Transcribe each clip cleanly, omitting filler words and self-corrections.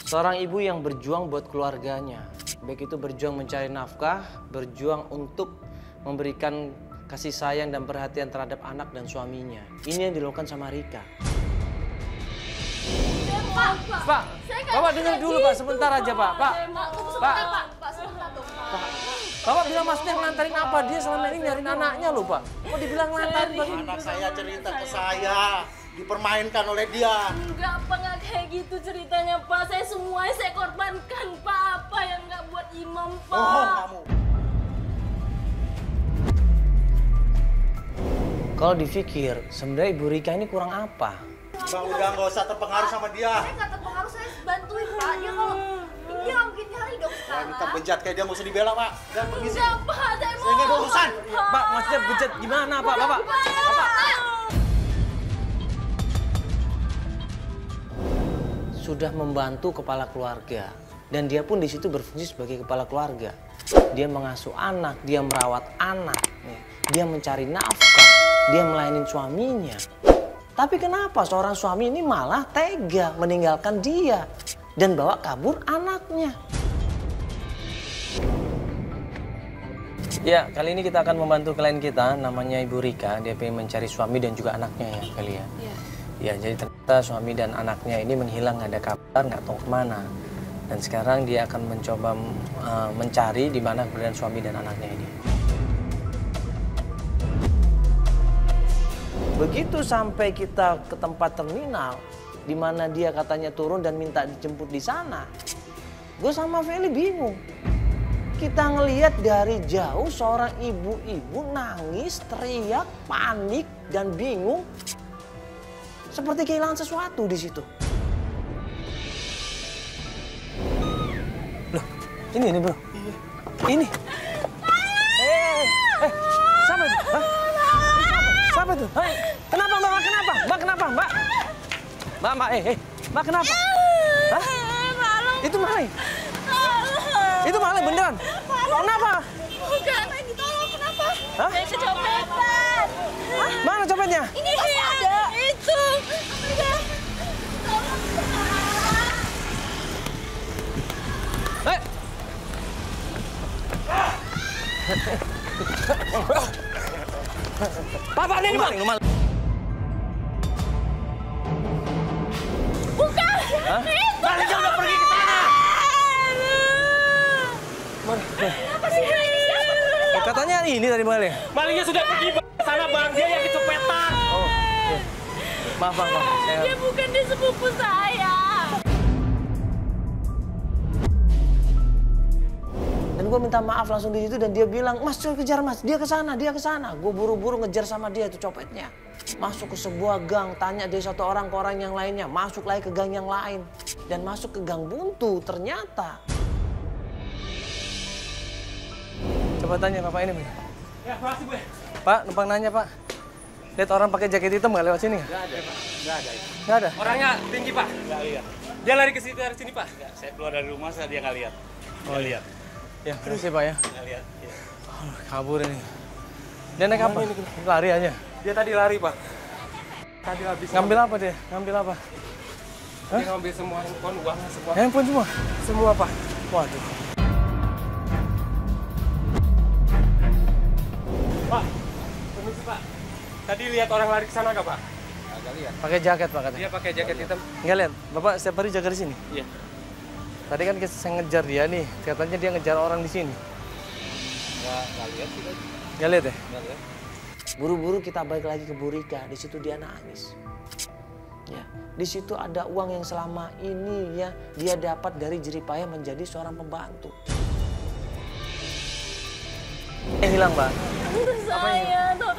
Seorang ibu yang berjuang buat keluarganya. Baik itu berjuang mencari nafkah, berjuang untuk memberikan kasih sayang dan perhatian terhadap anak dan suaminya. Ini yang dilakukan sama Rika. Pak, Bapak dengar dulu Pak, sebentar aja Pak. Pak, Bapak bilang maksudnya ngantarin apa? Dia selama ini nyariin anaknya loh Pak. Kok dibilang ngantarin Pak? Anak saya cerita ke saya, dipermainkan oleh dia. Enggak, Pak, nggak kayak gitu ceritanya, Pak. Semuanya saya korbankan, Pak. Apa yang nggak buat imam, Pak? Bohong kamu. Kalau dipikir, sebenarnya Ibu Rika ini kurang apa? Bang, udah nggak usah terpengaruh sama dia. Saya nggak terpengaruh, saya bantuin Pak. Dia kalau dia nggak mungkin nyari dong sekarang. Kita bejat kayak dia nggak usah dibela, Pak. Dan permisi. Enggak, Pak. Saya Saya nggak ada urusan. Pak, maksudnya bejat gimana Pak? Bapak. Sudah membantu kepala keluarga. Dan dia pun di situ berfungsi sebagai kepala keluarga. Dia mengasuh anak, dia merawat anak. Dia mencari nafkah, dia melayani suaminya. Tapi kenapa seorang suami ini malah tega meninggalkan dia dan bawa kabur anaknya? Ya, kali ini kita akan membantu klien kita, namanya Ibu Rika. Dia pengen mencari suami dan juga anaknya ya kali ya. Ya, jadi ternyata suami dan anaknya ini menghilang, nggak ada kabar, nggak tahu kemana. Dan sekarang dia akan mencoba mencari di mana keberadaan suami dan anaknya ini. Begitu sampai kita ke tempat terminal, di mana dia katanya turun dan minta dijemput di sana, gue sama Feli bingung. Kita ngelihat dari jauh seorang ibu-ibu nangis, teriak, panik, dan bingung. Seperti kehilangan sesuatu di situ. Loh, ini bro. Iya. Ini. Siapa itu? Hah? Siapa itu? Hah? Kenapa Mbak? Kenapa? Mbak kenapa Mbak? Mbak, Mbak kenapa? Hah? Itu maling. Itu maling beneran. Kenapa? Bukan, ditolong. Kenapa? Hah? Saya kecopetan. Mana copetnya? Ini dia. Ada. Itu. Bapak ini maling. Bukan. Hah? Malingnya udah pergi ke sana. Apa sih ini? Siapa? Katanya ini tadi maling. Malingnya sudah pergi ke sana, Bang. Dia yang kecopetan. Oh, iya. Maaf. Dia bukan dia sepupu saya. Dan gue minta maaf langsung di situ dan dia bilang, Mas, kejar Mas, dia ke sana. Gue buru-buru ngejar sama dia itu copetnya. Masuk ke sebuah gang, tanya dia satu orang ke orang yang lainnya, masuk lagi ke gang yang lain dan masuk ke gang buntu ternyata. Coba tanya Bapak ini, Bang. Ya, makasih, Bu. Pak, numpang nanya, Pak. Lihat orang pakai jaket hitam nggak lewat sini? Nggak ada, Pak. Nggak ada. Nggak ada? Orangnya tinggi, Pak. Nggak lihat. Dia lari ke situ dari sini, Pak. Nggak, saya keluar dari rumah, dia nggak lihat. Nggak lihat. Ya, permisi Pak ya. Nggak lihat. Ya. Kabur ini. Dia naik apa? Lari aja. Dia tadi lari, Pak. Tadi habis Ngambil apa dia? Ngambil apa? Dia ngambil semua handphone, uangnya semua. Handphone semua? Semua, Pak. Waduh. Pak, permisi, Pak. Tadi lihat orang lari ke sana nggak, Pak? Nggak lihat. Pakai jaket Pak katanya. Dia pakai jaket hitam. Nggak lihat? Bapak setiap hari jaga di sini? Iya. Tadi kan saya ngejar dia nih. Katanya dia ngejar orang di sini. Nggak lihat juga. Nggak lihat ya? Nggak lihat. Buru-buru kita balik lagi ke Bu Rika. Di situ dia nangis. Ya, di situ ada uang yang selama ini ya dia dapat dari jeripaya menjadi seorang pembantu. Hilang, Mbak. Apa yang Saya tuh.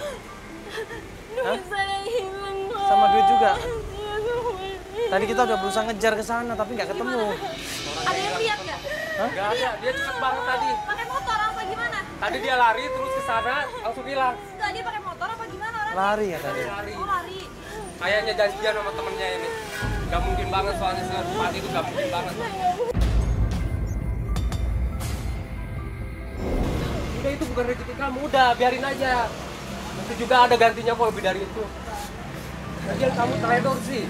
Duit saya hilang, Pak. Sama duit juga? Iya, sama. Tadi kita udah berusaha ngejar ke sana tapi nggak ketemu. Ada yang lihat nggak? Nggak ada. Dia cepet banget tadi. Pakai motor apa gimana? Tadi dia lari terus ke sana, langsung hilang. Enggak, dia pakai motor apa gimana orangnya? Lari ya tadi. Lari. Oh, lari. Kayaknya janjian sama temennya ini. Gak mungkin banget soalnya secepat itu gak mungkin banget. Udah itu bukan rezeki kamu, udah biarin aja. Nanti juga ada gantinya kok lebih dari itu. Lagian kamu trader sih.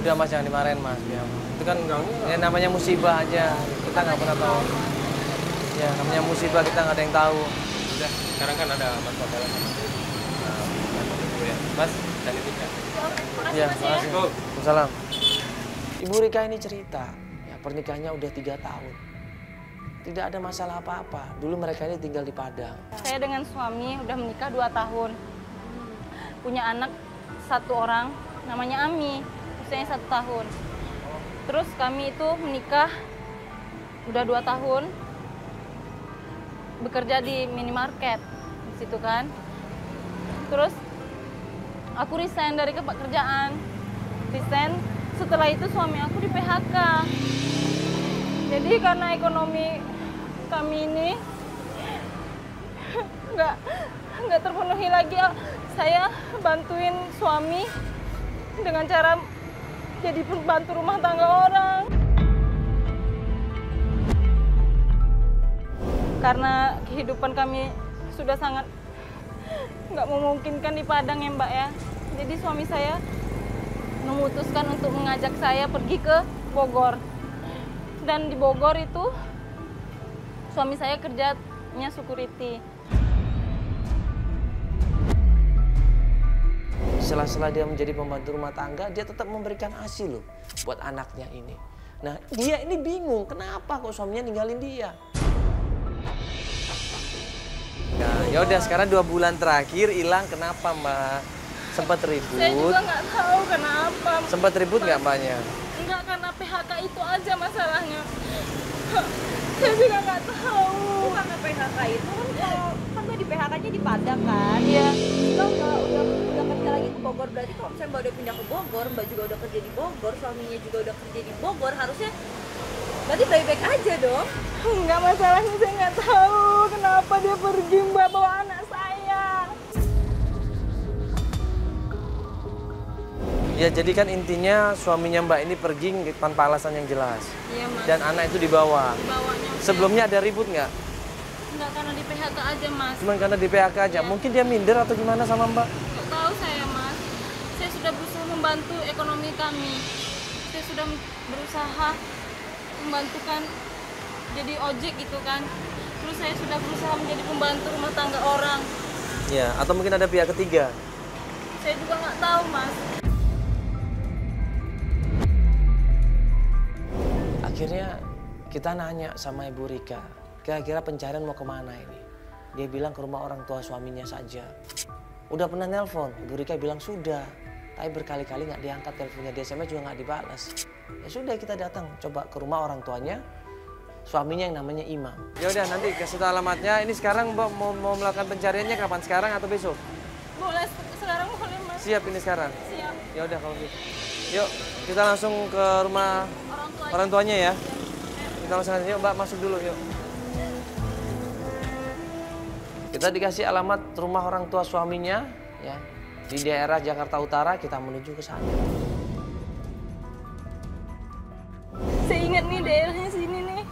Udah Mas, jangan dimarahin Mas. Ya, itu kan ya, namanya musibah aja. Kita nggak pernah tahu. Ya, namanya musibah kita nggak ada yang tahu. Udah, sekarang kan ada Mas Fadel. Nah, bantu dulu ya. Mas, dan Rika. Ya, Mas ya. makasih. Waalaikumsalam. Ibu Rika ini cerita, ya pernikahannya udah 3 tahun. Tidak ada masalah apa-apa. Dulu mereka ini tinggal di Padang. Saya dengan suami udah menikah 2 tahun. Punya anak 1 orang, namanya Ami, usianya 1 tahun. Terus kami itu menikah udah 2 tahun, bekerja di minimarket di situ kan. Terus aku resign dari pekerjaan. Resign, setelah itu suami aku di PHK. Jadi karena ekonomi kami ini nggak terpenuhi lagi, saya bantuin suami dengan cara jadi pembantu rumah tangga orang. Karena kehidupan kami sudah sangat nggak memungkinkan di Padang ya Mbak ya. Jadi suami saya memutuskan untuk mengajak saya pergi ke Bogor. Dan di Bogor itu suami saya kerjanya security. Setelah dia menjadi pembantu rumah tangga, dia tetap memberikan ASI loh buat anaknya ini. Nah, dia ini bingung, kenapa kok suaminya ninggalin dia? Nah, ya udah sekarang 2 bulan terakhir hilang, kenapa Mbak? Sempat ribut? Saya juga nggak tahu kenapa. Sempat ribut nggak Mbaknya? Enggak, karena PHK itu aja masalahnya. Saya juga nggak tahu. Karena PHK itu kan Mbak di PHK-nya di Padang kan? Iya. Mbak udah kerja lagi ke Bogor, berarti kalau misalnya Mbak udah pindah ke Bogor, Mbak juga udah kerja di Bogor, suaminya juga udah kerja di Bogor, harusnya berarti baik-baik aja dong. Enggak, masalahnya saya nggak tahu kenapa dia pergi Mbak bawa anak saya. Ya jadi kan intinya suaminya Mbak ini pergi tanpa alasan yang jelas. Iya Mas. Dan anak itu dibawa. Bawanya Sebelumnya ada ribut nggak? enggak, karena di PHK aja Mas. Cuman karena di PHK aja. Iya. Mungkin dia minder atau gimana sama Mbak? Nggak tahu saya Mas. Saya sudah berusaha membantu ekonomi kami. Saya sudah berusaha membantukan jadi ojek gitu kan. Terus saya sudah berusaha menjadi pembantu rumah tangga orang. Ya, atau mungkin ada pihak ketiga. Saya juga nggak tahu Mas. Akhirnya kita nanya sama Ibu Rika, kira-kira pencarian mau kemana ini? Dia bilang ke rumah orang tua suaminya saja. Udah pernah nelpon, Ibu Rika bilang sudah. Tapi berkali-kali nggak diangkat teleponnya, di SMS juga nggak dibalas. Ya sudah, kita datang coba ke rumah orang tuanya, suaminya yang namanya Imam. Ya udah, nanti kasih tahu alamatnya. Ini sekarang Mbak mau melakukan pencariannya kapan? Sekarang atau besok? Boleh sekarang boleh Mas. Siap ini sekarang? Siap. Ya udah kalau gitu. Yuk, kita langsung ke rumah orang tuanya ya. Kita langsung aja, yuk Mbak masuk dulu yuk. Kita dikasih alamat rumah orang tua suaminya ya. Di daerah Jakarta Utara, kita menuju ke sana. Saya ingat nih daerahnya sini nih.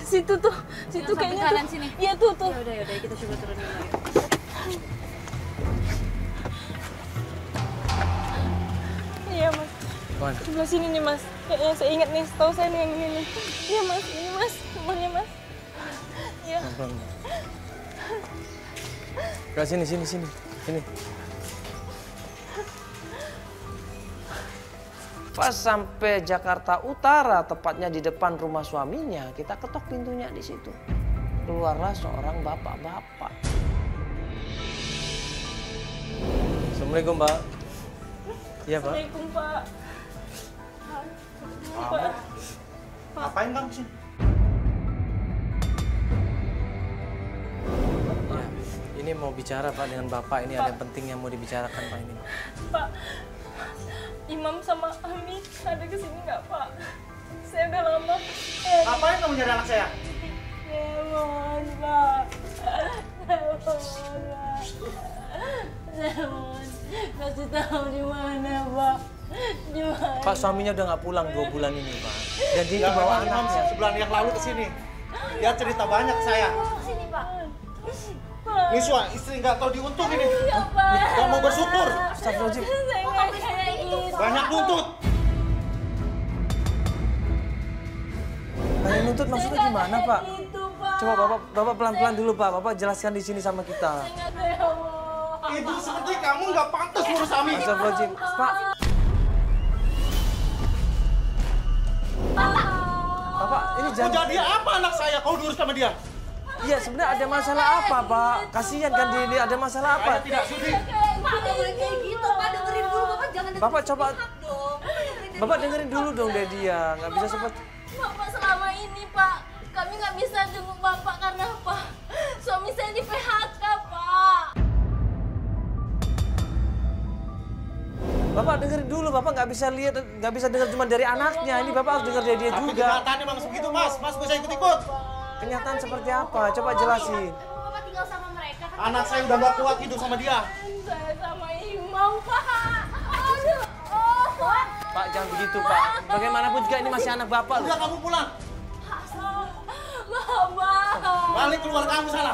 Situ tuh, situ Yang kayaknya samping kanan tuh. sini. Iya tuh tuh. Ya udah kita coba turun dulu. Iya Mas. Mana? Sebelah sini nih Mas. Kayaknya saya ingat nih, setahu saya nih yang ini nih. Iya Mas, ini Mas, rumahnya Mas. Iya. Ke sini. Pas sampai Jakarta Utara, tepatnya di depan rumah suaminya, kita ketok pintunya di situ. Keluarlah seorang bapak-bapak. Assalamualaikum Mbak. Iya Pak. Assalamualaikum Pak. Kamu ngapain Kang sini? Ya, ini mau bicara Pak dengan Bapak. Ini ada yang penting yang mau dibicarakan Pak ini. Pak, Imam sama Ami ada kesini nggak Pak? Saya udah lama. Ngapain kamu nyari anak saya? Lemon Pak. Lemon, kasih tahu di mana Pak? Di mana? Pak, suaminya udah nggak pulang 2 bulan ini Pak. Dan dia Ya, itu bawa memang Imam anaknya. sebulan yang lalu ke sini. Dia cerita banyak ke saya. Sini Pak. Ini istri nggak tahu diuntung ini. Iya Pak. Gak mau bersyukur. Astagfirullahaladzim. Saya nggak kayak gitu. Banyak nuntut. Banyak nuntut maksudnya gimana, Pak? Gitu, Pak. Coba Bapak pelan-pelan dulu, Pak. Bapak jelaskan di sini sama kita. Ibu seperti kamu nggak pantas ngurus Ami. Astagfirullahaladzim. Pak. Bapak, ini Mau jangan... jadi apa anak saya? Kau diurus sama dia? Iya, sebenarnya ada masalah apa, Pak? Kasihan kan dia ada masalah apa? Saya tidak sudi. Pak, nggak boleh kayak gitu. Pak, dengerin dulu. Bapak jangan dengerin Bapak coba... pihak dong. Bapak dengerin dulu dong dari dia. Nggak bisa seperti... Bapak selama ini, Pak, kami nggak bisa jenguk Bapak karena apa? Suami saya di PHK, Pak. Bapak dengerin dulu, Bapak nggak bisa lihat, nggak bisa dengar cuma dari anaknya. Ini Bapak harus dengar dari dia Tapi juga. kenyataannya memang begitu, Mas. Mas bisa ikut-ikut. Kenyataan seperti apa? Coba jelasin. Bapak tinggal sama mereka kan? Anak saya udah nggak kuat hidup sama dia. Saya sama Imam, Pak. Aduh, oh, Pak. Pak, jangan begitu, Pak. Bagaimanapun juga ini masih anak Bapak loh. Udah kamu pulang. Bapak. Balik keluar kamu sana.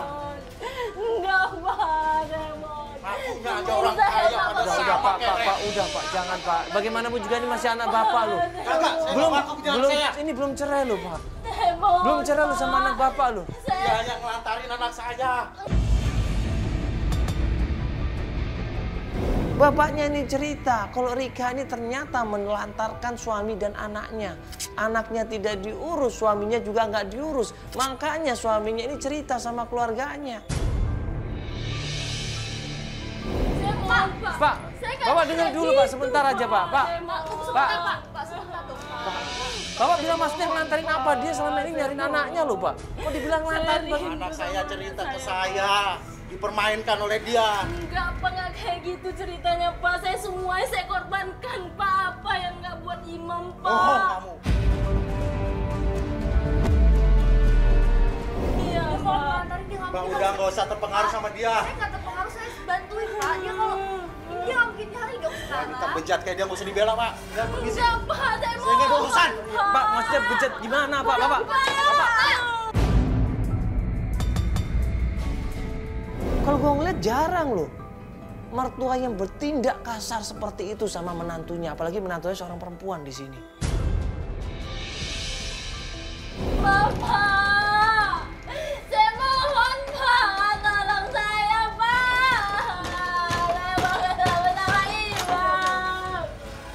Enggak, Pak. Saya mau. Aku nggak ada orang kaya pada Udah, saya. Pak, udah, Pak. Jangan, Pak. Bagaimanapun juga ini masih anak Bapak loh. Kagak, saya Belum, nggak mau jalan saya. ini belum cerai loh, Pak. Saya mau. Belum cerai loh sama anak Bapak loh. Dia hanya ngelantarin anak saya. Bapaknya ini cerita kalau Rika ini ternyata menelantarkan suami dan anaknya. Anaknya tidak diurus, suaminya juga nggak diurus. Makanya suaminya ini cerita sama keluarganya. Saya mau, Pak. Pak, Saya nggak Bapak bisa dengar dulu, Pak. gitu, Sebentar aja, Pak. Pak, Saya mau. Pak. Pak, sebentar dong, Pak. Bapak bilang maksudnya ngelantarin apa? Dia selama ini nyariin anaknya loh, Pak. Kok dibilang ngelantarin, Pak? Anak saya cerita ke saya. Dipermainkan oleh dia. Enggak, Pak, nggak kayak gitu ceritanya, Pak. Saya semuanya saya korbankan, Pak. Apa yang nggak buat Imam, Pak? Bohong kamu. Iya, Kalau Pak. ngantarin dia nggak Bang mungkin. udah nggak usah terpengaruh sama dia. Saya nggak terpengaruh, saya bantuin Pak. Dia kalau dia nggak mungkin nyari dong sekarang. Kita bejat kayak dia nggak usah dibela, Pak. Udah permisi. Enggak, Pak. Saya mau. Saya nggak ada urusan. Pak, maksudnya bejat gimana, Pak? Bapak. Kalau gue ngeliat jarang loh. Mertua yang bertindak kasar seperti itu sama menantunya. Apalagi menantunya seorang perempuan di sini. Bapak, saya mohon, Pak, tolong saya, Pak. Saya mau ketemu sama Imam.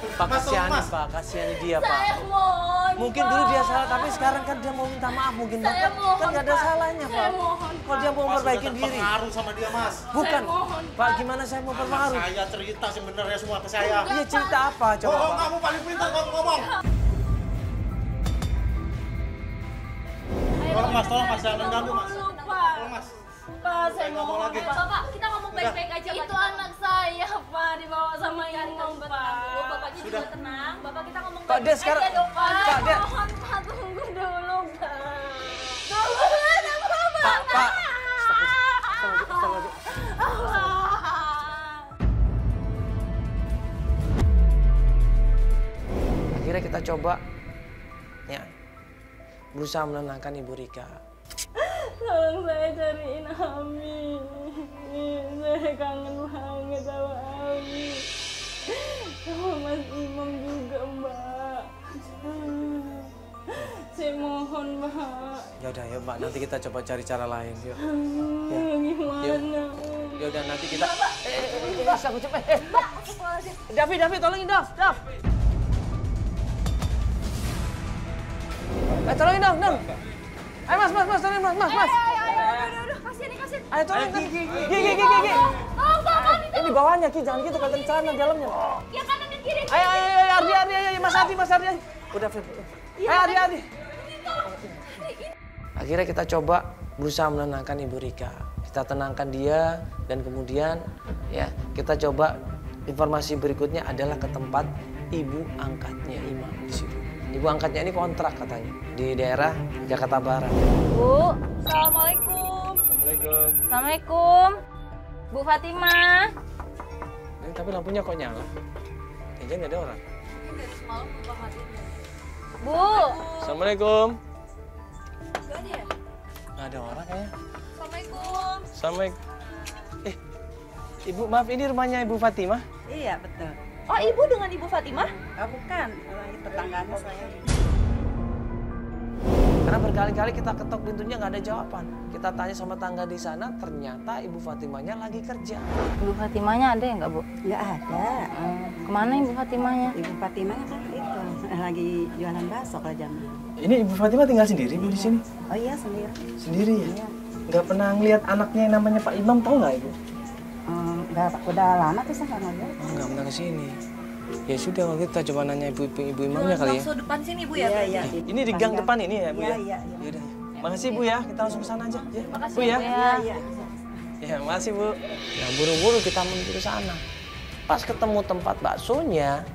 Pak, Mas, kasihani, Mas. Pak. Kasihani dia, Pak. Saya mohon, Mungkin Pak. dulu dia salah, tapi sekarang kan dia mau minta maaf. Mungkin Saya Bapak mohon, kan gak ada Pak. salahnya, Saya Pak. mohon, Kalau dia mau Mas memperbaiki udah diri. terpengaruh sama dia, Mas. Bukan. Saya mohon, Pak, Pak. gimana saya mau Anak berpengaruh? saya cerita sebenarnya semua ke saya. Iya, cerita apa? Coba, Bohong Pak. kamu paling pintar kamu ngomong. Tolong Mas, jangan mengganggu Mas. Dulu, Pak. Tolong Mas. Pak, saya nggak mau mohon, lagi. Pak. Bapak, kita ngomong baik-baik aja. Itu anak saya, Pak, dibawa sama Imam, Bapak Pak. tenang dulu, Bapaknya juga tenang. Bapak kita ngomong Pak, dia sekarang... aja dong, Pak. Pak, dia... Mohon, Pak, tunggu dulu, Pak. Tunggu, Pak, Pak. Astagfirullahaladzim. Akhirnya kita coba ya berusaha menenangkan Ibu Rika. Tolong saya cariin Ami. Saya kangen banget sama Ami. Sama Mas Imam juga, Mbak. Saya mohon, Mbak. Ya udah ya Mbak, nanti kita coba cari cara lain. Yuk. Ya. Gimana? Ya udah nanti kita. Aku coba. Davi, tolongin Dav. Tolongin Dav. Ayo Mas, tolongin Mas. Aduh, kasihan nih, kasihan. Ayo tolongin. Gi. Oh, Bapak, Ini bawahnya Ki, jangan gitu kelihatan celana dalamnya. ya kanan dan kiri. Ayo, Ardi, Mas Ardi. Udah, Feb. Ayo, Ardi. Akhirnya kita coba berusaha menenangkan Ibu Rika. Kita tenangkan dia dan kemudian ya kita coba informasi berikutnya adalah ke tempat ibu angkatnya Imam di situ. Ibu angkatnya ini kontrak katanya di daerah Jakarta Barat. Bu, Assalamualaikum. Assalamualaikum. Bu Fatimah. Ini tapi lampunya kok nyala? Kayaknya nggak ada orang. Bu. Assalamualaikum. Gak ada ya? Nggak ada orang kayaknya. Assalamualaikum. Assalamualaikum. Ibu maaf ini rumahnya Ibu Fatimah? Iya betul. Oh, ibu dengan Ibu Fatimah? Oh, bukan, tetangganya saya. Karena berkali-kali kita ketok pintunya nggak ada jawaban. Kita tanya sama tangga di sana, ternyata Ibu Fatimahnya lagi kerja. Ibu Fatimahnya ada ya nggak, Bu? Nggak ada. Kemana Ibu Fatimahnya? Ibu Fatimahnya kan itu lagi jualan bakso kalau jam. Ini Ibu Fatimah tinggal sendiri Bu di sini? Oh iya, sendiri. Sendiri ya? Iya. Nggak pernah ngeliat anaknya yang namanya Pak Imam, tahu nggak Ibu? Udah lama tuh saya nggak ngeliat. Oh, nggak pernah kesini. Ya sudah, kalau kita coba nanya ibu imamnya kali ya. Bakso depan sini Bu ya? Iya. Ini di gang depan ini ya Bu ya? Iya. Yaudah. Makasih Bu ya, kita langsung ke sana aja. Ya. Makasih Bu ya. Iya. Ya, makasih Bu. Ya, buru-buru kita menuju ke sana. Pas ketemu tempat baksonya,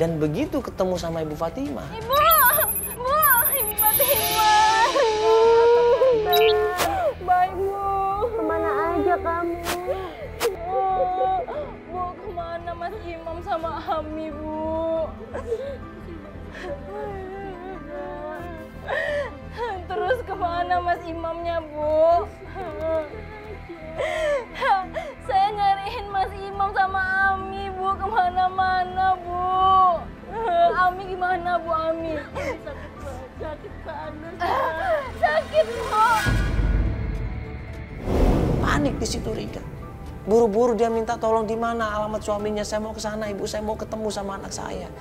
dan begitu ketemu sama Ibu Fatimah. Ibu! Bu! Ibu Fatimah! Baik, Bu. Kemana aja kamu? Bu, kemana Mas Imam sama Ami, Bu? Terus kemana Mas Imamnya, Bu? Saya nyariin Mas Imam sama Ami, Bu, kemana-mana, Bu. Ami gimana, Bu, Ami? Sakit panas. Sakit, Bu. Panik di situ Rika. Buru-buru dia minta tolong di mana alamat suaminya. Saya mau ke sana, Ibu. Saya mau ketemu sama anak saya.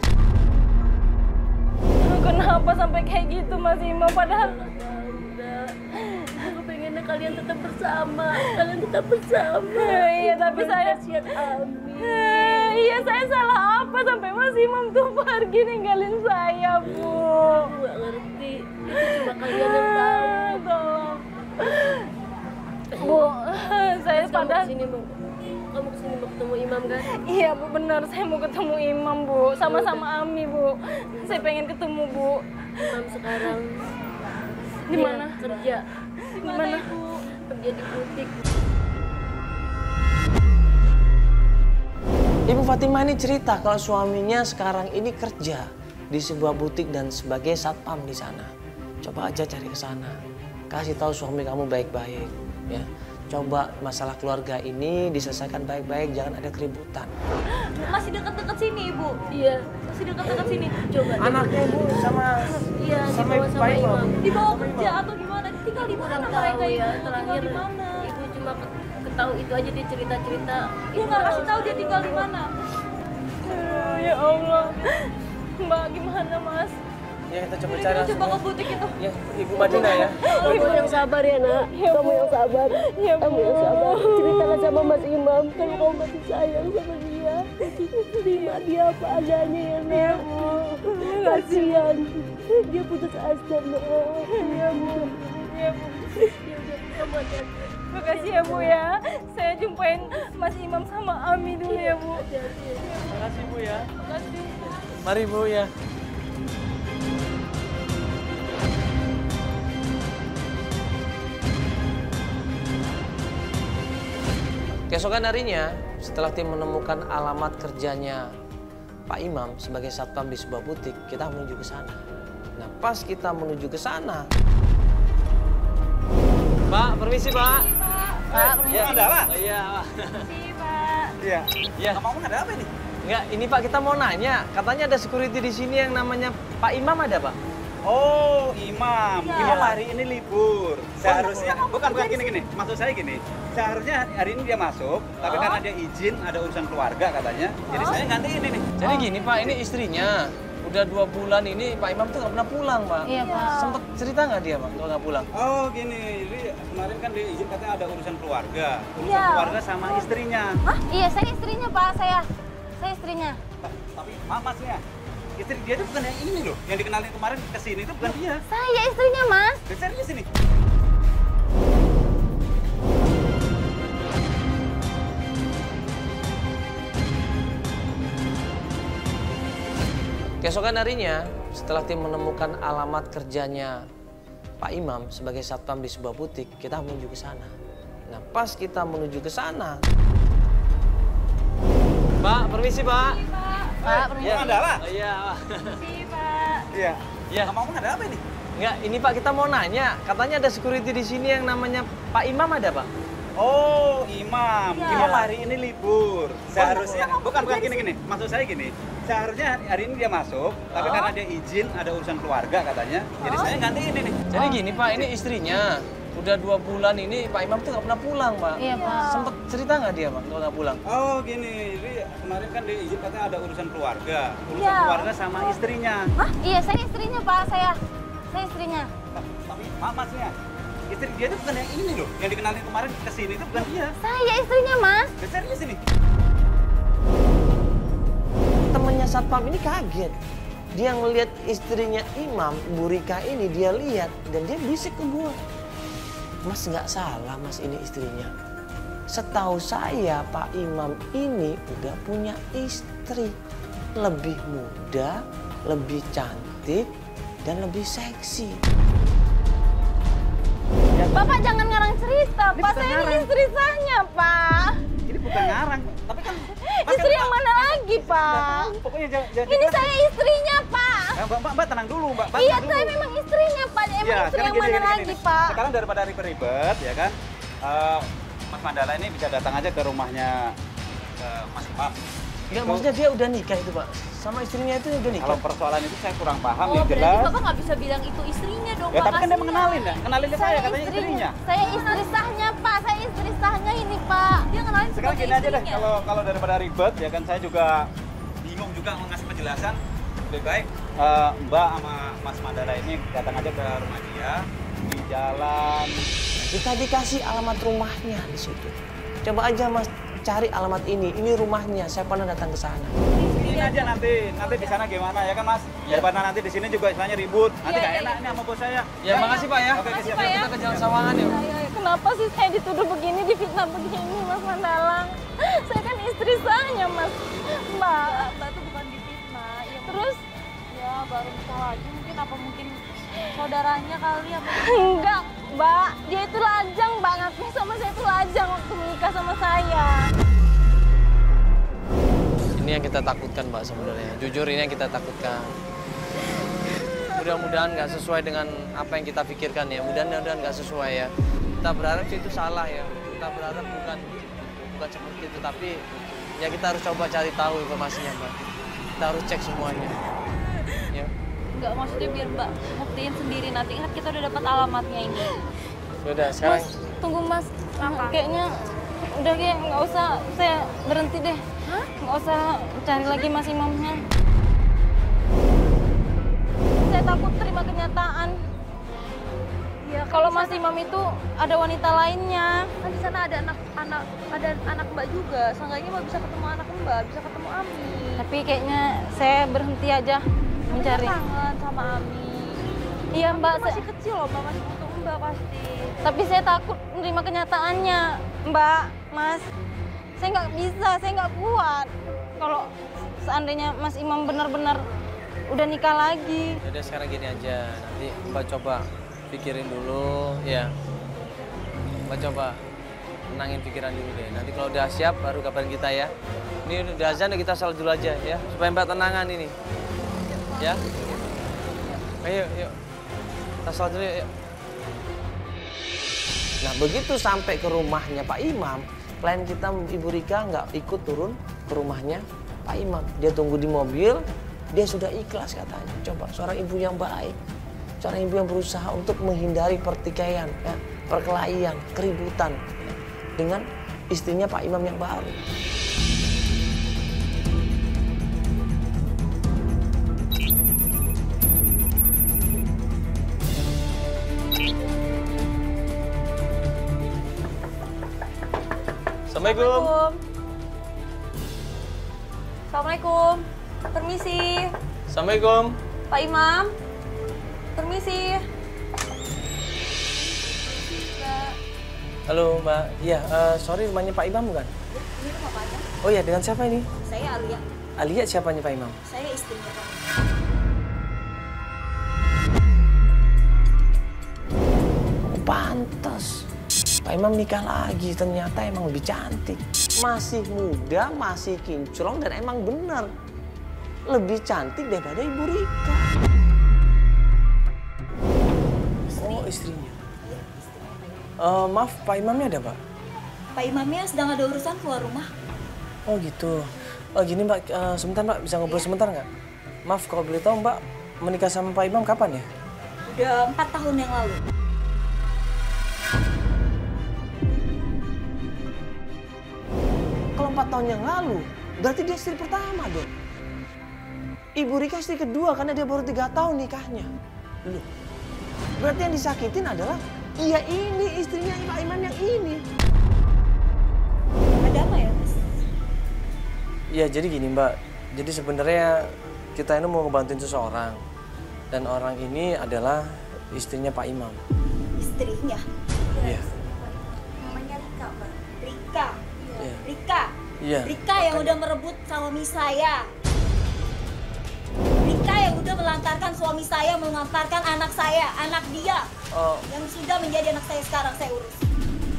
Kenapa sampai kayak gitu, Mas Imam? Padahal Aku pengennya kalian tetap bersama. Kalian tetap bersama. iya, tapi saya Kasihan Ami. Iya, saya salah apa sampai Mas Imam tuh pergi ninggalin saya, Bu? Aku nggak ngerti. Itu cuma kalian yang tahu. Tolong. Bu, saya padahal Kamu kesini mau ketemu Imam kan? iya, Bu, benar. Saya mau ketemu Imam, Bu. Sama-sama Ami, Bu. Saya pengen ketemu, Bu. Imam sekarang Di mana? kerja. Di mana? Kerja di butik. Ibu Fatimah ini cerita kalau suaminya sekarang ini kerja di sebuah butik dan sebagai satpam di sana. Coba aja cari ke sana. Kasih tahu suami kamu baik-baik, ya. Coba masalah keluarga ini diselesaikan baik-baik, jangan ada keributan. Masih dekat-dekat sini, Ibu. Iya. Masih dekat-dekat sini. Coba. Anaknya Ibu sama Iya, sama dibawa sama Pak Imam. Imam. Dibawa kerja atau gimana? Tinggal di mana mereka ya, Ibu? terakhir Tinggal di mana? Ibu cuma ketahui itu aja dia cerita-cerita. Dia nggak kasih tahu dia tinggal di mana. Ya Allah. Mbak, gimana, Mas? Ya kita coba Jadi cari. kita coba ke butik itu. Ya, Ibu Madinah ya. Kamu yang sabar ya, Nak. Kamu yang sabar. Ya, Kamu yang sabar. Ceritakan sama Mas Imam kalau kamu masih sayang sama dia. Terima dia apa adanya ya, Nak. Kasihan. Dia putus asa, Nak. Ya, Bu. Ya, Bu. Makasih ya, Bu ya. Saya jumpain Mas Imam sama Ami dulu ya, Bu. Terima kasih Bu ya. Makasih. Mari Bu ya. Keesokan harinya, setelah tim menemukan alamat kerjanya Pak Imam sebagai satpam di sebuah butik, kita menuju ke sana. Nah, pas kita menuju ke sana, Pak, permisi Pak. Pak, Ya, ada apa? Iya, Pak. permisi, Pak. Iya. Iya. Kamu ada apa ini? Enggak, ini Pak kita mau nanya. Katanya ada security di sini yang namanya Pak Imam ada, Pak? Oh, Imam. Ya. Imam hari ini libur. Seharusnya bukan gini. Maksud saya gini. Seharusnya hari ini dia masuk, tapi karena dia izin ada urusan keluarga katanya. Jadi saya ganti ini nih. Jadi gini Pak, ini istrinya. Udah 2 bulan ini Pak Imam tuh nggak pernah pulang, Pak. Iya, Pak. Sempet cerita nggak dia, Pak, kalau nggak pulang? Oh, gini. Jadi kemarin kan dia izin katanya ada urusan keluarga. Urusan Iya. keluarga sama istrinya. Iya, saya istrinya, Pak. Saya istrinya. Tapi masnya. Istri dia itu bukan yang ini loh. Yang dikenalin kemarin ke sini itu bukan dia. Saya istrinya, Mas. Dia serius ini. Keesokan harinya, setelah tim menemukan alamat kerjanya Pak Imam sebagai satpam di sebuah butik, kita menuju ke sana. Nah, pas kita menuju ke sana, Pak, permisi Pak. Pak, permisi. Ya, ada apa? Oh, iya, Pak. Permisi, Pak. Iya. Iya. Kamu ada apa ini? Enggak, ini Pak kita mau nanya. Katanya ada security di sini yang namanya Pak Imam ada, Pak? Oh, imam. Iya. Imam hari ini libur. Seharusnya bukan gini. Maksud saya gini. Seharusnya hari ini dia masuk, tapi karena dia izin ada urusan keluarga katanya. Jadi saya ganti ini nih. Jadi gini Pak, ini istrinya. Udah 2 bulan ini Pak Imam tuh nggak pernah pulang Pak. Iya, Pak. Sempet cerita nggak dia Pak kalau nggak pulang? Oh, gini. Jadi kemarin kan dia izin katanya ada urusan keluarga. Urusan Iya. keluarga sama istrinya. Hah? Iya, saya istrinya, Pak. Saya istrinya. Tapi masnya, istri dia itu bukan yang ini loh. Yang dikenalin kemarin ke sini itu bukan dia. Saya istrinya, Mas. Serius ini. Temennya Satpam ini kaget. Dia ngelihat istrinya Imam, Bu Rika ini, dia lihat dan dia bisik ke gua. Mas nggak salah Mas, ini istrinya. Setahu saya Pak Imam ini udah punya istri. Lebih muda, lebih cantik, dan lebih seksi. Bapak jangan ngarang cerita, Ini Pak. bukan Saya ini ngarang. istri saya, Pak. Ini bukan ngarang, tapi kan Istri yang mana lagi, Pak? Pokoknya jangan Ini saya istrinya, Pak. Mbak tenang dulu, Mbak. Iya, tenang saya dulu. memang istrinya, Pak. Emang istri sekarang yang mana lagi, Pak? Sekarang daripada ribet-ribet, ya kan, Mas Mandala ini bisa datang aja ke rumahnya Mas Imam. Enggak, maksudnya dia udah nikah itu Pak. Sama istrinya itu udah nikah. Kalau persoalan itu saya kurang paham, Oh, yang berarti jelas. Bapak nggak bisa bilang itu istrinya dong, Ya, Pak. tapi kan dia Kasihan. mengenalin ya, kenalin ke saya katanya istrinya. Saya istri sahnya, Pak. Saya istri sahnya ini, Pak. Dia kenalin Sekarang sebagai gini aja deh, istrinya. kalau daripada ribet, ya kan saya juga bingung juga mau ngasih penjelasan. Lebih baik Mbak sama Mas Mandala ini datang aja ke rumah dia di jalan. Kita dikasih alamat rumahnya di situ. Coba aja Mas cari alamat ini rumahnya. Saya pernah datang ke sana. Ini aja nanti di sana gimana ya kan Mas? Daripada nanti di sini juga istilahnya ribut. Nanti Iya, gak iya, enak iya. nih sama bos saya. Ya, makasih Pak ya. Oke, siap. Pak, ya. Kita ke Jalan Sawangan yuk. Kenapa sih saya dituduh begini, difitnah begini, Mas Mandalang? Saya kan istri saya, Mas. Mbak. Mbak tuh bukan difitnah. Ya, Terus? ya baru nikah lagi mungkin mungkin saudaranya kali apa? Enggak, Mbak. Dia itu lajang, Mbak. Ngakuin sama saya itu lajang waktu menikah sama saya. Ini yang kita takutkan Mbak sebenarnya. Jujur ini yang kita takutkan. Mudah-mudahan nggak sesuai dengan apa yang kita pikirkan ya. Mudah-mudahan nggak sesuai ya. Kita berharap sih itu salah ya. Kita berharap bukan seperti itu. Tapi ya kita harus coba cari tahu informasinya Mbak. Kita harus cek semuanya. Ya. Enggak, maksudnya biar Mbak buktiin sendiri nanti. Ingat kita udah dapat alamatnya ini. Sudah sekarang. Mas, tunggu Mas. Apa? Kayaknya udah kayak nggak usah, saya berhenti deh. Nggak usah cari lagi Mas Imamnya. Saya takut terima kenyataan. Ya, Kalau Mas Imam itu ada wanita lainnya. kan di sana ada anak Mbak juga. Seenggaknya Mbak bisa ketemu anak Mbak, bisa ketemu Ami. Tapi kayaknya saya berhenti aja mencari. Kangen sama Ami. Iya Mbak, Masih kecil loh, Mbak masih butuh Mbak pasti. tapi saya takut menerima kenyataannya, Mbak, Mas. Saya nggak bisa, saya nggak kuat. Kalau seandainya Mas Imam benar-benar udah nikah lagi. Udah sekarang gini aja. Nanti Mbak coba pikirin dulu ya. Mbak coba tenangin pikiran dulu deh. Nanti kalau udah siap baru kabarin kita ya. Ini udah azan, kita salat dulu aja ya. Supaya Mbak tenangan ini. Ya. Ayo, yuk. Kita salat dulu yuk. Nah begitu sampai ke rumahnya Pak Imam, klien kita Ibu Rika nggak ikut turun ke rumahnya Pak Imam. Dia tunggu di mobil, dia sudah ikhlas katanya. Coba seorang ibu yang baik, seorang ibu yang berusaha untuk menghindari pertikaian, ya, perkelahian, keributan ya, dengan istrinya Pak Imam yang baru. Assalamualaikum. Assalamualaikum. Permisi. Assalamualaikum. Pak Imam. Permisi. Halo Mbak. Iya, sorry rumahnya Pak Imam bukan? Ini rumah Pak. Oh ya, dengan siapa ini? Saya Alia. Alia siapanya Pak Imam? Saya istrinya Pak. Oh, pantas. Pak Imam nikah lagi, ternyata emang lebih cantik. Masih muda, masih kinclong, dan emang benar. Lebih cantik daripada Ibu Rika. Oh, istrinya. Maaf, Pak Imamnya ada, Pak? Pak Imamnya sedang ada urusan keluar rumah. Oh gitu. Oh gini Mbak, sebentar Mbak, bisa ngobrol sebentar nggak? Maaf kalau boleh tahu Mbak, menikah sama Pak Imam kapan ya? Udah 4 tahun yang lalu. Kalau 4 tahun yang lalu, berarti dia istri pertama dong. Ibu Rika istri kedua karena dia baru 3 tahun nikahnya. Loh, berarti yang disakitin adalah iya ini istrinya Pak Imam yang ini. Ada apa ya, Mas? Ya jadi gini Mbak, jadi sebenarnya kita ini mau ngebantuin seseorang. Dan orang ini adalah istrinya Pak Imam. Istrinya? Iya. Namanya Rika, Mbak. Rika? Iya. Rika? Iya. Rika yang udah merebut suami saya. Rika yang udah melantarkan suami saya, melantarkan anak saya, anak dia. Oh, Yang sudah menjadi anak saya sekarang saya urus.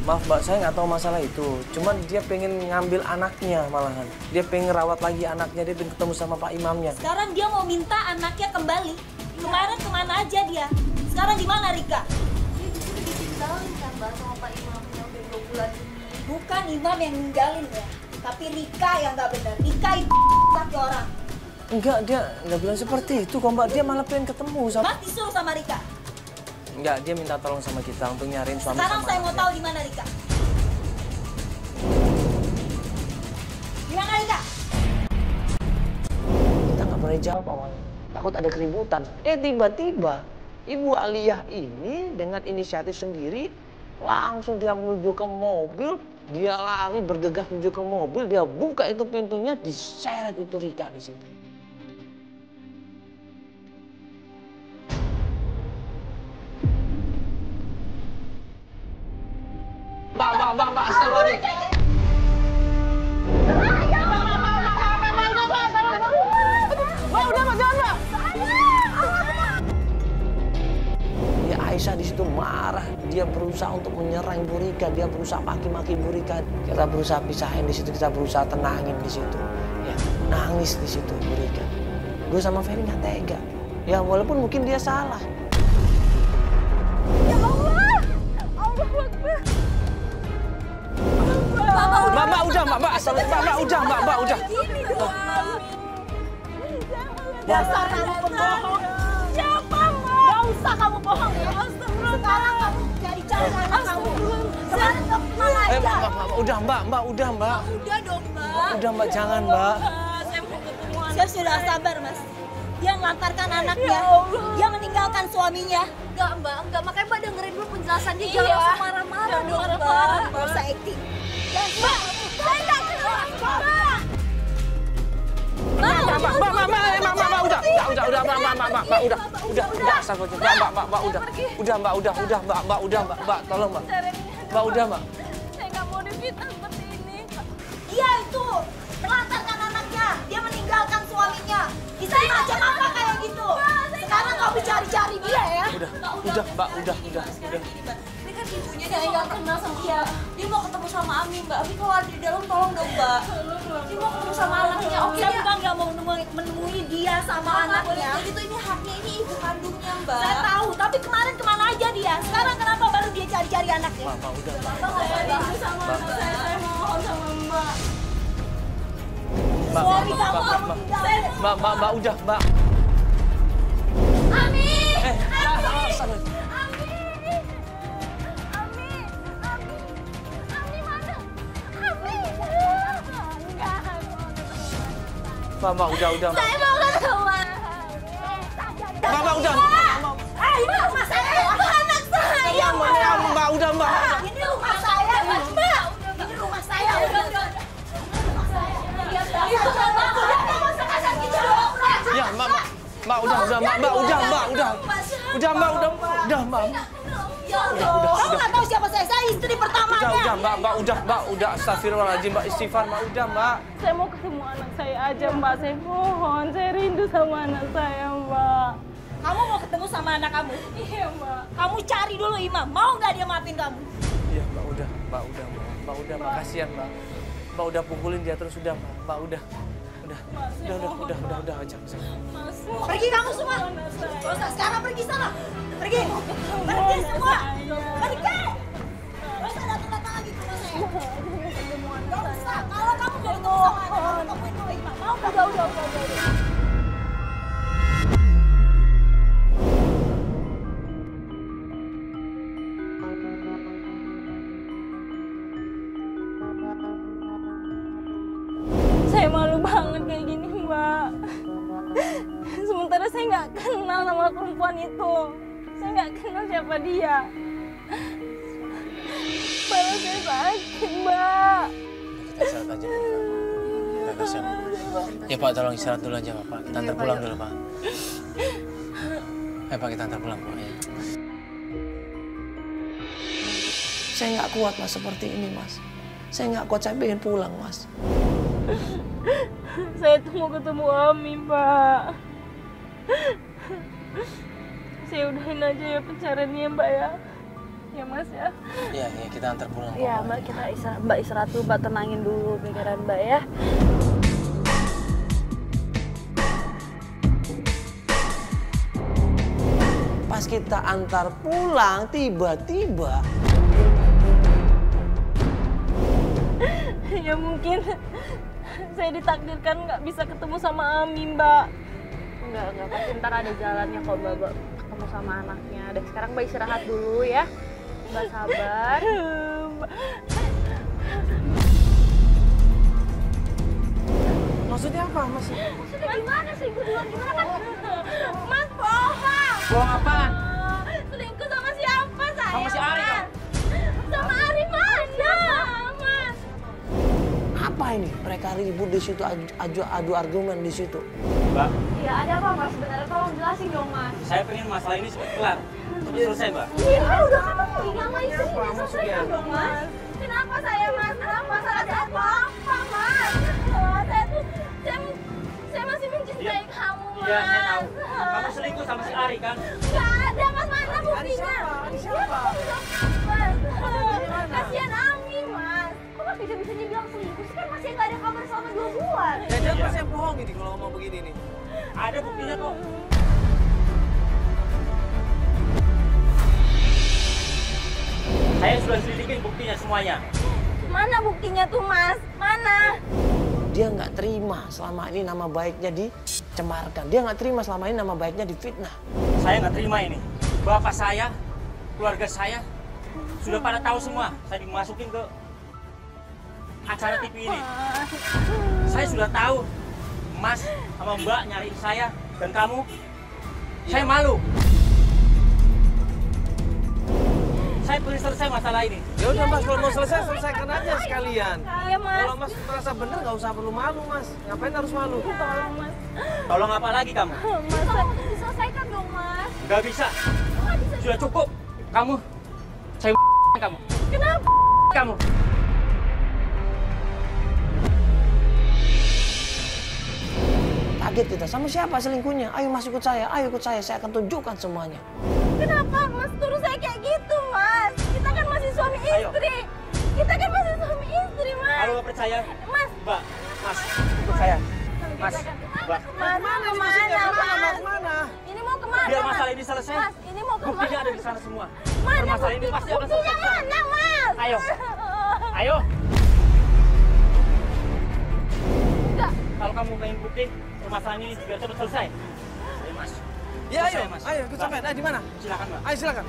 maaf Mbak, saya nggak tahu masalah itu. Cuman dia pengen ngambil anaknya malahan. Dia pengen rawat lagi anaknya, dia pengen ketemu sama Pak Imamnya. Sekarang dia mau minta anaknya kembali. Kemarin kemana aja dia? Sekarang di mana Rika? Dia justru ditinggalin kan Mbak sama Pak Imamnya udah 2 bulan ini. Bukan Imam yang ninggalin ya, tapi Rika yang nggak benar. Rika itu laki orang. Enggak, dia nggak bilang seperti itu kok Mbak. Dia malah pengen ketemu sama... Mas disuruh sama Rika. Enggak, dia minta tolong sama kita untuk nyariin suami Sekarang sama saya mau anaknya. tahu di mana Rika. Di mana Rika? Kita nggak boleh jawab awalnya. Takut ada keributan. Tiba-tiba Ibu Aliyah ini dengan inisiatif sendiri langsung dia menuju ke mobil. Dia lari bergegas menuju ke mobil. Dia buka itu pintunya, diseret itu Rika di situ. Mbak, astagfirullah. Ya Aisyah di situ marah, dia berusaha untuk menyerang Ibu Rika, dia berusaha maki-maki Ibu Rika. Kita berusaha pisahin di situ, kita berusaha tenangin di situ. Ya, nangis di situ Ibu Rika. Gue sama Ferry nggak tega. Ya walaupun mungkin dia salah. Ya Allah! Allah Akbar! Mbak, udah, Mbak, udah. Dasar kamu pembohong. Siapa, Mbak? Gak usah kamu bohong ya. Sekarang kamu cari cara anak kamu. Sekarang kamu pulang aja. Mbak, udah, Mbak. Udah dong, Mbak. Udah, Mbak, jangan, Mbak. Saya mau ketemu anak. Saya sudah sabar, Mas. Dia melantarkan anaknya. Dia meninggalkan suaminya. Enggak, Mbak. Enggak. Makanya Mbak dengerin dulu penjelasannya. Jangan langsung marah-marah dong, Mbak. Gak usah acting. Mbak, saya nggak kenal, Mbak. Mbak, tolong, Mbak. Mbak, udah, Mbak. Saya nggak mau difitnah seperti ini. Dia itu melantarkan anaknya. Dia meninggalkan suaminya. Istri macam apa kayak gitu? Sekarang kamu cari-cari dia ya. Udah, Mbak, udah. Ini kan ibunya saya nggak kenal sama dia. Dia mau ketemu sama Ami, Mbak. Ami kalau ada di dalam tolong dong, Mbak. Dia mau ketemu sama anaknya. Oke, Saya dia bukan nggak mau menemui dia sama anaknya. Jadi tuh ini haknya, ini ibu kandungnya, Mbak. Saya tahu, tapi kemarin kemana aja dia? Sekarang kenapa baru dia cari-cari anaknya? Mbak, udah. Mbak nggak usah rindu sama anak saya mohon sama Mbak. Suami kamu tinggalin. Mbak, udah, Mbak. Ami! Ami mana? Ami! Mbak, udah. Saya mau ketemu. Mbak, udah. Ini rumah saya. Anak saya. Mbak, udah, Mbak. Ini rumah saya, Mbak. Ini rumah saya. Udah. Itu Mbak. Kamu sekasar gitu dong. Ya, Mbak, udah, Mbak. Ya Allah. Kamu nggak tahu siapa saya? Saya istri pertamanya. Udah, astagfirullahaladzim, Mbak, istighfar, Mbak, udah, Mbak. Saya mau ketemu anak saya aja, Mbak. Saya mohon, saya rindu sama anak saya, Mbak. Kamu mau ketemu sama anak kamu? Iya, Mbak. Kamu cari dulu Imam. Mau nggak dia maafin kamu? Iya, Mbak, udah, makasih ya, Mbak. Mbak udah pukulin dia terus, udah, Mbak, udah, ajak. Pergi kamu semua. Gak usah sekarang pergi sana. Pergi semua. Pergi. Gak usah datang lagi ke rumah saya. Gak usah, kalau kamu mau ketemu sama anak, kamu temuin dulu Ima. Mau gak? Udah. Saya malu banget kayak gini, Mbak. Sementara saya nggak kenal sama perempuan itu. Saya nggak kenal siapa dia. Kepala saya sakit, Mbak. Kita istirahat aja dulu, Pak. Kita kasihan. Ya Pak, tolong istirahat dulu aja Pak. Kita antar pulang dulu Pak. Ayo Pak, kita antar pulang Pak. Ya. Saya nggak kuat Mas seperti ini Mas. Saya nggak kuat, saya pengen pulang Mas. Saya tuh mau ketemu Ami, Pak. Saya udahin aja ya pencariannya, Mbak ya. Ya Mas ya. Iya, kita antar pulang. Iya Mbak, kita istirahat dulu, Mbak, tenangin dulu pikiran Mbak ya. Pas kita antar pulang, tiba-tiba Ya mungkin saya ditakdirkan nggak bisa ketemu sama Ami, Mbak. Enggak, pasti ntar ada jalannya kok Mbak ketemu sama anaknya. Dan sekarang Mbak istirahat dulu ya. Mbak sabar. maksudnya apa Mas? Maksudnya gimana sih? Gue duluan gimana kan? Mas bohong. Bohong apaan? Selingkuh sama siapa saya? Sama si Ari kan? Sama Ari mana? Mas. Apa ini? Mereka ribut di situ, adu argumen di situ. Mbak, Ya ada apa Mas? Sebenarnya tolong jelasin dong Mas. saya pengen masalah ini cepat kelar. Cepat selesai, Mbak. Iya udah kan mau sama istrinya, selesaikan dong Mas. Kenapa saya Mas? Kenapa salah saya apa Mas? Saya masih mencintai kamu Mas. Iya, saya tahu. Kamu selingkuh sama si Ari kan? Gak ada Mas, mana buktinya? Ari siapa? Mas, kasihan Ami Mas. Kok Mas bisa-bisanya bilang selingkuh sih? Kan masih gak ada kabar selama 2 bulan. Jangan Mas yang bohong ini kalau ngomong begini nih. Ada buktinya kok. Saya sudah selidikin buktinya semuanya. Mana buktinya tuh, Mas? Mana? Dia nggak terima selama ini nama baiknya dicemarkan. Dia nggak terima selama ini nama baiknya difitnah. Saya nggak terima ini. Bapak saya, keluarga saya, sudah pada tahu semua. Saya dimasukin ke acara TV ini. Saya sudah tahu Mas sama Mbak nyariin saya dan kamu. Saya malu. Saya perlu selesai masalah ini. Ya udah Mas, kalau mau selesaikan aja sekalian. Iya, Mas. Kalau Mas merasa benar nggak usah perlu malu Mas. Ngapain harus malu? Tolong, Mas. Tolong apa lagi kamu? Mas, Tolong diselesaikan dong Mas. Gak bisa. Sudah cukup. Kamu. Saya kamu. kenapa? Kamu. Kaget kita, sama siapa selingkuhnya? Ayo Mas ikut saya akan tunjukkan semuanya. Kenapa Mas terus saya kayak gitu, Mas? Kita kan masih suami istri. Kita kan masih suami istri, Mas. Kalau nggak percaya, Mas. Mbak, Mas, ikut saya. Mas, Mbak. Mas, kemana, Mas? Ini mau kemana, Biar Mas? masalah ini selesai. Mas, ini mau kemana? Buktinya ada di sana semua. Mana Masalah ini pasti akan buktinya selesai. mana, Mas? Ayo. Ayo. Enggak. Kalau kamu pengen bukti, permasalahan ini biar cepat selesai. Ayo, Mas. Ya Selesai, ayo, Mas. ayo ikut sampean. Di mana? Silakan, Mbak. Ayo silakan.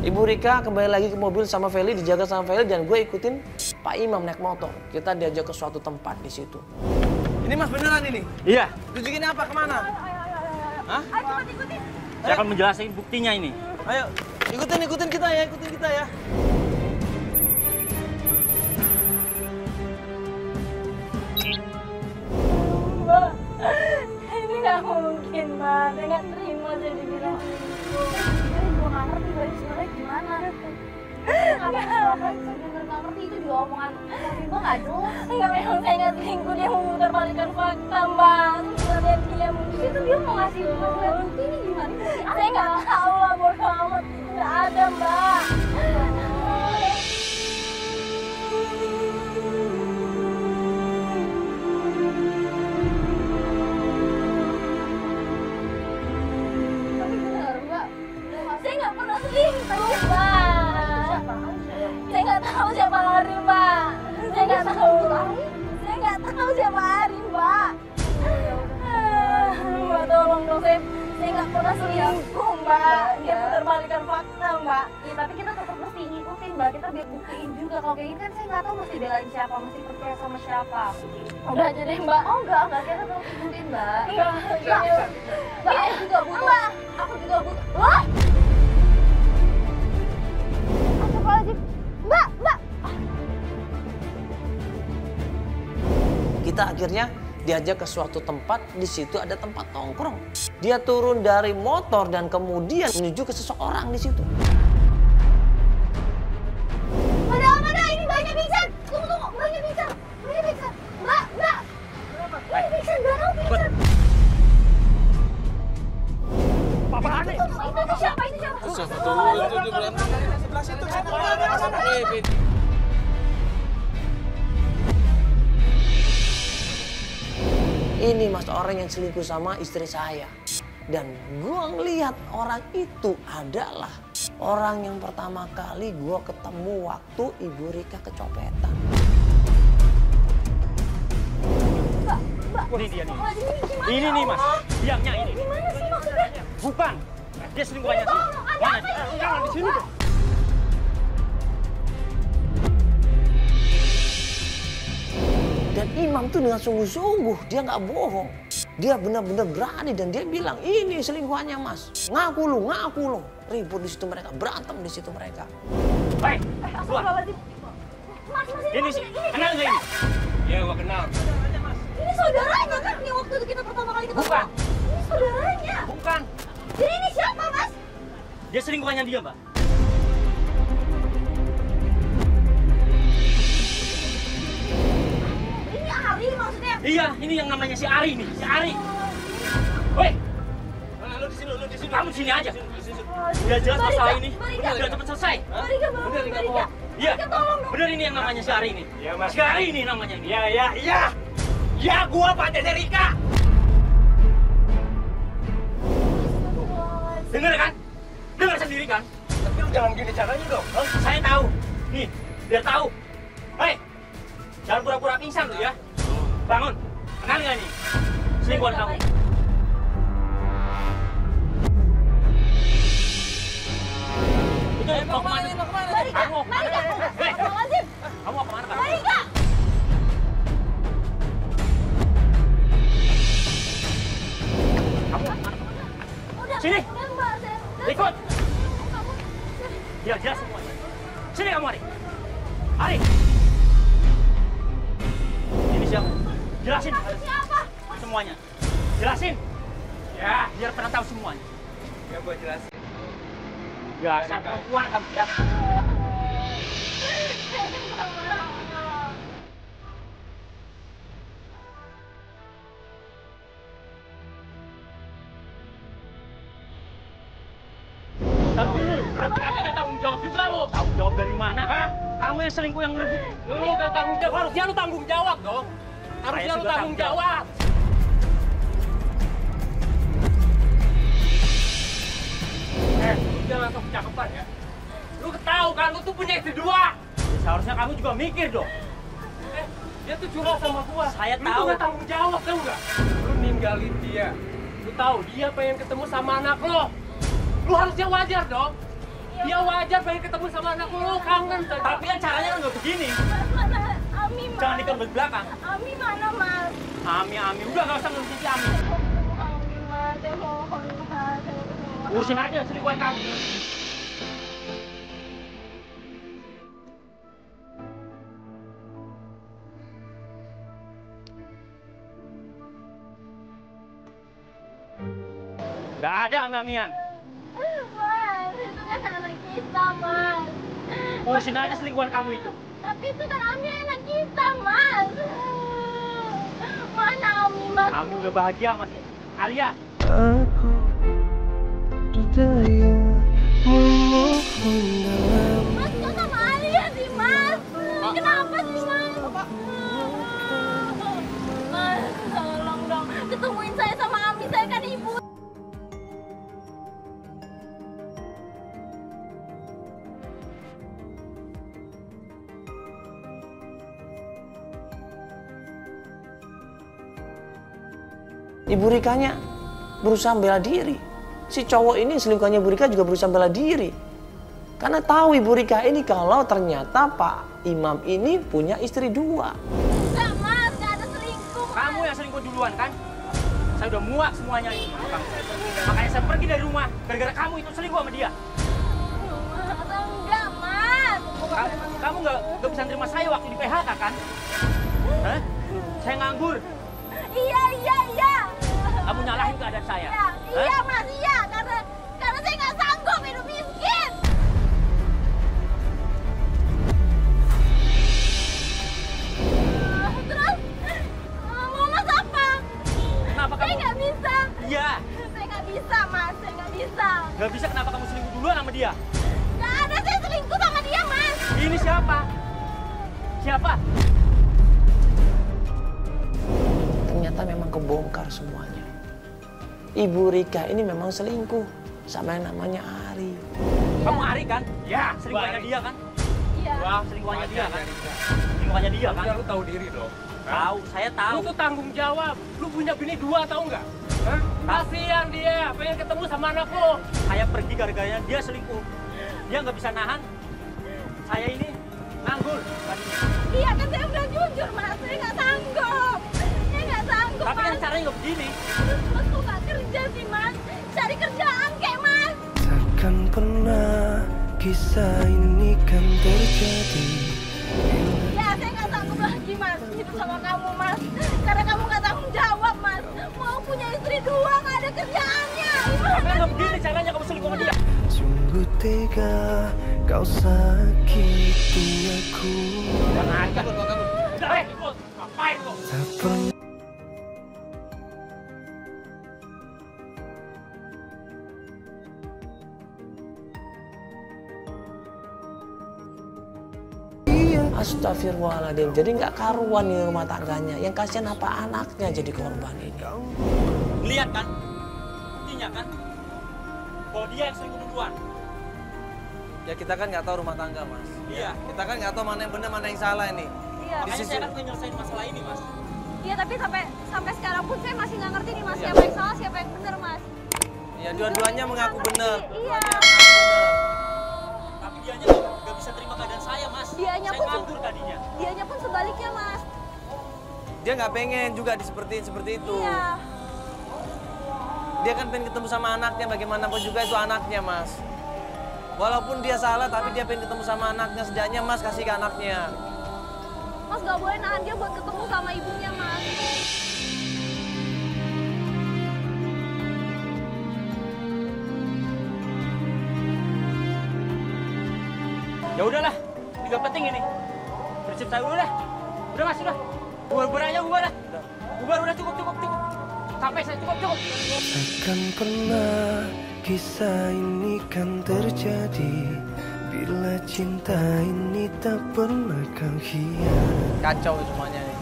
Ibu Rika kembali lagi ke mobil sama Feli, dijaga sama Feli, dan gue ikutin Pak Imam naik motor. Kita diajak ke suatu tempat di situ. Ini Mas beneran ini? Iya. Tunjukin apa, kemana? Hah? Ayo cepat ikutin. Saya akan menjelaskan buktinya ini. Ayo, ikutin kita ya. Mbak, ini nggak mungkin, Mbak. Saya nggak terima saya dibilang selingkuh. Saya juga nggak ngerti dari sebenarnya gimana. Saya juga nggak ngerti, itu juga omongan gue nggak jelas. Enggak, memang saya nggak selingkuh. Dia memutarbalikkan fakta, Mbak. Sebenarnya dia mungkin Itu dia mau ngasih bukti ini gimana? saya nggak tahu lah, bodoh amat. Nggak ada, Mbak. Tapi bener Mbak. Saya nggak pernah selingkuh, Mbak. tahu siapa Ari, Mbak. Saya nggak tahu. Saya nggak tahu siapa Ari, Mbak. Mbak tolong dong, saya nggak pernah selingkuh, Mbak. Dia menerbalikan fakta, Mbak. Ya, tapi kita tetap mesti ngikutin, Mbak. Kita biar buktiin juga. Kalau kayak gini kan saya nggak tahu mesti belain siapa, mesti percaya sama siapa. Udah aja deh, Mbak. Oh enggak, kita tetap ikutin, Mbak. Mbak, Mbak, aku juga butuh. Aku juga butuh. Wah! Astagfirullahaladzim. Mbak! Kita akhirnya diajak ke suatu tempat, di situ ada tempat nongkrong. Dia turun dari motor dan kemudian menuju ke seseorang di situ. Mana? Ini banyak pingsan. Tunggu, banyak pingsan. Mbak. Banyak pingsan, barang pingsan. Apaan nih? Itu siapa? Ini mas orang yang selingkuh sama istri saya. Dan gua ngelihat orang itu adalah orang yang pertama kali gua ketemu waktu Ibu Rika kecopetan. Ini dia nih. Ini nih mas, diamnya ini. Gimana sih maksudnya? Bukan, dia selingkuhannya sih. Mana? Jangan di sini dong. Dan Imam tuh dengan sungguh-sungguh, dia nggak bohong. Dia benar-benar berani dan dia bilang, ini selingkuhannya mas. Ngaku lu. Ribut di situ mereka, berantem di situ mereka. Baik, keluar. Ini sih, kenal nggak ini? Ya, gua kenal. Ini saudaranya kan yang waktu itu kita pertama kali ketemu. Bukan. Ini saudaranya. Bukan. Jadi ini siapa, Mas? Dia selingkuhannya dia, Mbak. Ini Ari maksudnya. Iya, ini yang namanya si Ari nih, si Ari. Woi, lu di sini. Kamu di sini aja. Biar jelas masalah ini. Biar cepat selesai. Marika. Iya, bener ini yang namanya si Ari ini. Iya, Mas. Si Ari ini namanya ini. Iya. Ya, gua pacarnya Rika. Dengar kan? Dengar sendiri kan? Tapi lu jangan gini caranya dong. Saya tahu. Nih, biar tahu. Hei, jangan pura-pura pingsan tuh ya. Bangun. Kenal nggak nih? Selingkuhan kamu. Itu mau kemana? Marika. Hei, kamu mau kemana? Marika. Kamu mau kemana? Sini. Ikut. Jelas semuanya. Sini kamu, Ari. Ari. Ini siapa? Jelasin. Siapa? Semuanya. Jelasin. Ya, biar pernah tahu semuanya. Ya, gua jelasin. Ya, sampai keluar kamu. Ya. Tapi lu ada tanggung jawab juga lu. Tanggung jawab dari mana? Hah? Kamu yang selingkuh yang lebih. Lu gak tanggung jawab. Harusnya lu tanggung jawab dong. Harusnya lu tanggung jawab. Lu jangan sok cakepan ya. Lu ketahu kan, lu tuh punya istri dua. Ya, seharusnya kamu juga mikir dong. Dia tuh curhat sama gua. Saya tahu. Lu tuh gak tanggung jawab, tau gak? Lu ninggalin dia. Lu tahu dia pengen ketemu sama anak lo. Lu harusnya wajar dong. Dia wajar pengen ketemu sama anak lu kangen. Tapi kan caranya kan nggak begini. Mana Ami, Mas? Jangan dikembali belakang. Ami mana, Mas? Ami. Udah nggak usah ngurusin si Ami. Ami, Mas. Saya mohon, Mas. Urusin aja selingkuhan kamu. Nggak ada Amian. Mas, itu kan anak kita, Mas. Urusin aja selingkuhan kamu itu. Tapi itu kan Ami anak kita, Mas. Mana Ami, Mas? Ami udah bahagia mas. Alia. Aku berdaya memohon dalam. Mas, kok sama Alia sih, Mas? Kenapa sih, Mas? Mas, tolong dong. Ketemuin saya sama Ami, saya kan ibu. Ibu Rikanya berusaha bela diri. Si cowok ini selingkuhannya Ibu Rika juga berusaha bela diri. Karena tahu Ibu Rika ini kalau ternyata Pak Imam ini punya istri 2. Enggak mas, enggak ada selingkuh mas. Kamu yang selingkuh duluan kan? Saya udah muak semuanya ini. Makanya saya pergi dari rumah gara-gara kamu itu selingkuh sama dia. Enggak mas. Kamu nggak bisa terima saya waktu di PHK kan? Hah? Saya nganggur. Iya. Kamu nyalahin keadaan saya. Iya mas, iya. Karena saya nggak sanggup hidup miskin. Terus mau mas apa? Kenapa kamu? Saya nggak bisa. Iya. Saya nggak bisa mas, saya nggak bisa. Nggak bisa kenapa kamu selingkuh duluan sama dia? Nggak ada, saya selingkuh sama dia mas. Ini siapa? Siapa? Ternyata memang kebongkar semuanya. Ibu Rika ini memang selingkuh sama yang namanya Ari. Kamu Ari kan? Ya, selingkuhannya dia kan? Iya. Wah, selingkuhannya dia kan? Selingkuhannya dia kan? Lu tahu diri dong. Tahu, saya tahu. Lu tuh tanggung jawab. Lu punya bini 2 tahu nggak? Hah? Kasihan dia, pengen ketemu sama anak lu. Saya pergi gara-gara dia selingkuh. Dia nggak bisa nahan. Saya ini nganggur tadinya. Iya kan saya udah jujur mas, saya nggak sanggup. Saya nggak sanggup Tapi kan mas. caranya nggak begini. Terus mas kok nggak kerja sih mas? Cari kerjaan kayak mas. Takkan pernah kisah ini kan terjadi. Ya saya nggak sanggup lagi mas hidup sama kamu mas. Karena kamu nggak tanggung jawab mas. Mau punya istri 2 nggak ada kerjaannya. Tapi Gimana nggak sih begini mas? caranya kamu selingkuh sama dia. Sungguh tega kau sakiti aku. Jangan aja lu kamu. Udah, ikut. Ngapain kok? Tak pernah Astagfirullahaladzim. Jadi nggak karuan nih rumah tangganya. Yang kasihan apa anaknya jadi korban ini. Lihat kan? Buktinya kan? Bahwa dia yang selingkuh duluan. Ya kita kan nggak tahu rumah tangga mas. Iya. Kita kan nggak tahu mana yang benar mana yang salah ini. Iya. Makanya saya kan nyelesain masalah ini, Mas. Iya, tapi sampai sekarang pun saya masih nggak ngerti nih mas, Iya. siapa yang salah, siapa yang benar mas. Ya dua-duanya mengaku benar. Iya. Tapi dianya nggak bisa terima keadaan saya, Mas. Dianya Saya pun nganggur tadinya. Dianya pun sebaliknya mas. Dia nggak pengen juga seperti itu. Iya. Dia kan pengen ketemu sama anaknya. Bagaimanapun juga itu anaknya mas. Walaupun dia salah tapi dia pengen ketemu sama anaknya. Setidaknya mas kasih ke anaknya. Mas nggak boleh nahan dia buat ketemu sama ibunya mas. Ya udahlah, ini nggak penting ini. Prinsip saya udah. Udah Mas, udah. Bubar aja, bubar dah. Bubar udah cukup. Sampai saya cukup. Takkan pernah kisah ini kan terjadi bila cinta ini tak pernah kau hianati. Kacau semuanya nih.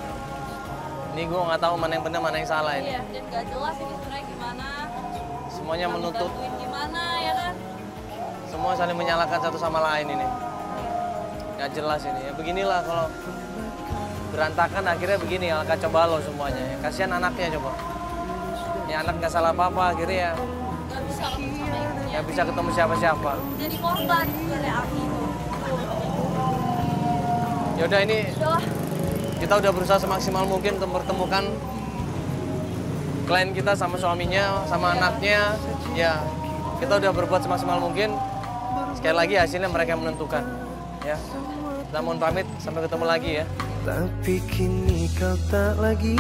Ini gue nggak tahu mana yang benar mana yang salah ini. Iya, dan nggak jelas ini sebenarnya gimana. Semuanya menuntut. Bantuin gimana ya kan? Semua saling menyalahkan satu sama lain ini. Nggak jelas ini. Ya beginilah kalau berantakan akhirnya begini ya kacau balau semuanya. Ya. Kasihan anaknya coba. Ya anak nggak salah apa-apa akhirnya ya. Nggak bisa ketemu sama ibunya. Nggak bisa ketemu siapa-siapa. Jadi korban dari Ami itu. Yaudah ini Udahlah. kita udah berusaha semaksimal mungkin untuk mempertemukan klien kita sama suaminya, sama anaknya. Ya kita udah berbuat semaksimal mungkin. Sekali lagi hasilnya mereka yang menentukan. Ya, kita mohon pamit sampai ketemu lagi ya. Tapi kini kau tak lagi